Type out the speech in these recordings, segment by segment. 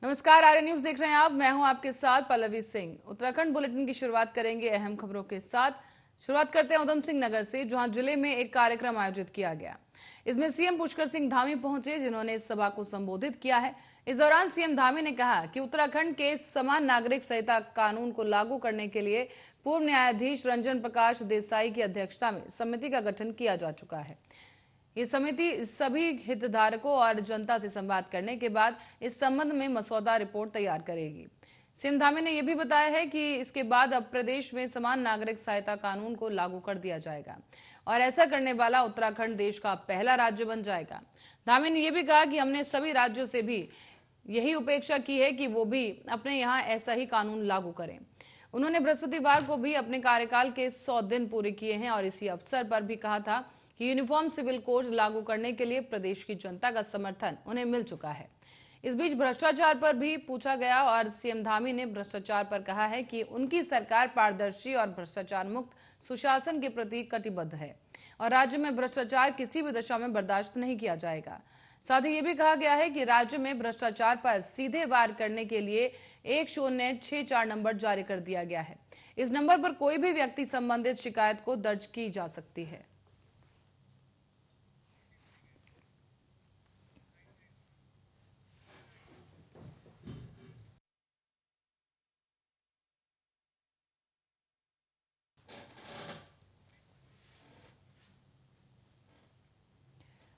नमस्कार, आर्य न्यूज देख रहे हैं आप। मैं हूं आपके साथ पल्लवी सिंह। उत्तराखंड बुलेटिन की शुरुआत करेंगे अहम खबरों के साथ। शुरुआत करते हैं उधम सिंह नगर से, जहां जिले में एक कार्यक्रम आयोजित किया गया। इसमें सीएम पुष्कर सिंह धामी पहुंचे, जिन्होंने इस सभा को संबोधित किया है। इस दौरान सीएम धामी ने कहा कि उत्तराखंड के समान नागरिक संहिता कानून को लागू करने के लिए पूर्व न्यायाधीश रंजन प्रकाश देसाई की अध्यक्षता में समिति का गठन किया जा चुका है। ये समिति सभी हितधारकों और जनता से संवाद करने के बाद इस संबंध में मसौदा रिपोर्ट तैयार करेगी। सीएम धामी ने यह भी बताया है कि इसके बाद अब प्रदेश में समान नागरिक सहायता कानून को लागू कर दिया जाएगा और ऐसा करने वाला उत्तराखंड देश का पहला राज्य बन जाएगा। धामी ने यह भी कहा कि हमने सभी राज्यों से भी यही अपेक्षा की है कि वो भी अपने यहाँ ऐसा ही कानून लागू करें। उन्होंने बृहस्पतिवार को भी अपने कार्यकाल के 100 दिन पूरे किए हैं और इसी अवसर पर भी कहा था कि यूनिफॉर्म सिविल कोड लागू करने के लिए प्रदेश की जनता का समर्थन उन्हें मिल चुका है। इस बीच भ्रष्टाचार पर भी पूछा गया और सीएम धामी ने भ्रष्टाचार पर कहा है कि उनकी सरकार पारदर्शी और भ्रष्टाचार मुक्त सुशासन के प्रति कटिबद्ध है और राज्य में भ्रष्टाचार किसी भी दशा में बर्दाश्त नहीं किया जाएगा। साथ ही ये भी कहा गया है कि राज्य में भ्रष्टाचार पर सीधे वार करने के लिए 1064 नंबर जारी कर दिया गया है। इस नंबर पर कोई भी व्यक्ति संबंधित शिकायत को दर्ज की जा सकती है।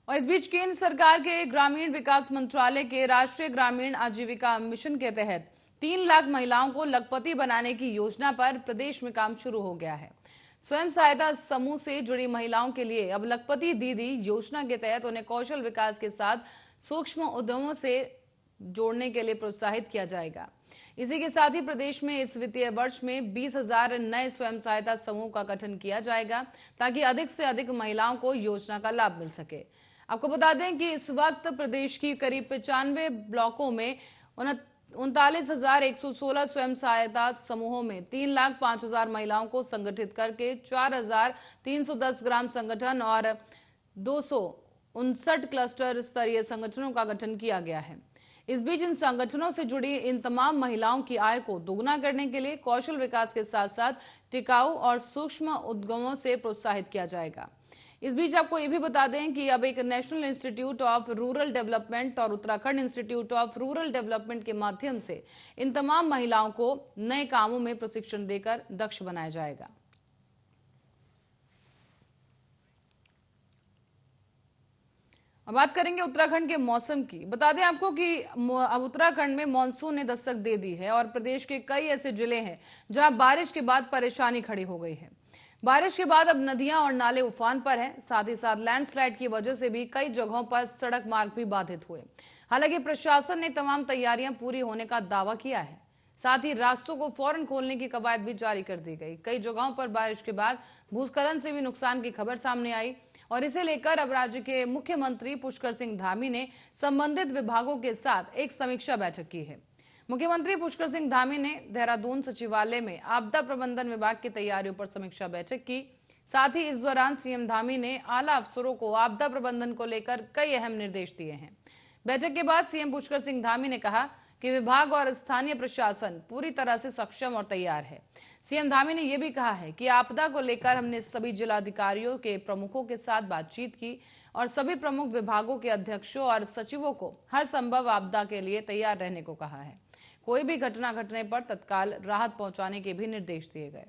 और इस बीच केंद्र सरकार के ग्रामीण विकास मंत्रालय के राष्ट्रीय ग्रामीण आजीविका मिशन के तहत 3 लाख महिलाओं को लखपति बनाने की योजना पर प्रदेश में काम शुरू हो गया है। स्वयं सहायता समूह से जुड़ी महिलाओं के लिए अब लखपति दीदी योजना के तहत उन्हें कौशल विकास के साथ सूक्ष्म उद्यमों से जोड़ने के लिए प्रोत्साहित किया जाएगा। इसी के साथ ही प्रदेश में इस वित्तीय वर्ष में 20,000 नए स्वयं सहायता समूह का गठन किया जाएगा ताकि अधिक से अधिक महिलाओं को योजना का लाभ मिल सके। आपको बता दें कि इस वक्त प्रदेश की करीब 95 ब्लॉकों में 39,116 स्वयं सहायता समूहों में 3,05,000 महिलाओं को संगठित करके 4,310 ग्राम संगठन और 259 क्लस्टर स्तरीय संगठनों का गठन किया गया है। इस बीच इन संगठनों से जुड़ी इन तमाम महिलाओं की आय को दोगुना करने के लिए कौशल विकास के साथ साथ टिकाऊ और सूक्ष्म उद्यमों से प्रोत्साहित किया जाएगा। इस बीच आपको ये भी बता दें कि अब एक national institute of rural development और Uttarakhand institute of rural development के माध्यम से इन तमाम महिलाओं को नए कामों में प्रशिक्षण देकर दक्ष बनाया जाएगा। अब बात करेंगे उत्तराखंड के मौसम की। बता दें आपको कि अब उत्तराखंड में मानसून ने दस्तक दे दी है और प्रदेश के कई ऐसे जिले हैं जहां बारिश के बाद परेशानी खड़ी हो गई है। बारिश के बाद अब नदियां और नाले उफान पर हैं। साथ ही साथ लैंडस्लाइड की वजह से भी कई जगहों पर सड़क मार्ग भी बाधित हुए। हालांकि प्रशासन ने तमाम तैयारियां पूरी होने का दावा किया है। साथ ही रास्तों को फौरन खोलने की कवायद भी जारी कर दी गई। कई जगहों पर बारिश के बाद भूस्खलन से भी नुकसान की खबर सामने आई और इसे लेकर अब राज्य के मुख्यमंत्री पुष्कर सिंह धामी ने संबंधित विभागों के साथ एक समीक्षा बैठक की है। मुख्यमंत्री पुष्कर सिंह धामी ने देहरादून सचिवालय में आपदा प्रबंधन विभाग की तैयारियों पर समीक्षा बैठक की। साथ ही इस दौरान सीएम धामी ने आला अफसरों को आपदा प्रबंधन को लेकर कई अहम निर्देश दिए हैं। बैठक के बाद सीएम पुष्कर सिंह धामी ने कहा कि विभाग और स्थानीय प्रशासन पूरी तरह से सक्षम और तैयार है। सीएम धामी ने यह भी कहा है कि आपदा को लेकर हमने सभी जिलाधिकारियों के प्रमुखों के साथ बातचीत की और सभी प्रमुख विभागों के अध्यक्षों और सचिवों को हर संभव आपदा के लिए तैयार रहने को कहा है। कोई भी घटना घटने पर तत्काल राहत पहुंचाने के भी निर्देश दिए गए।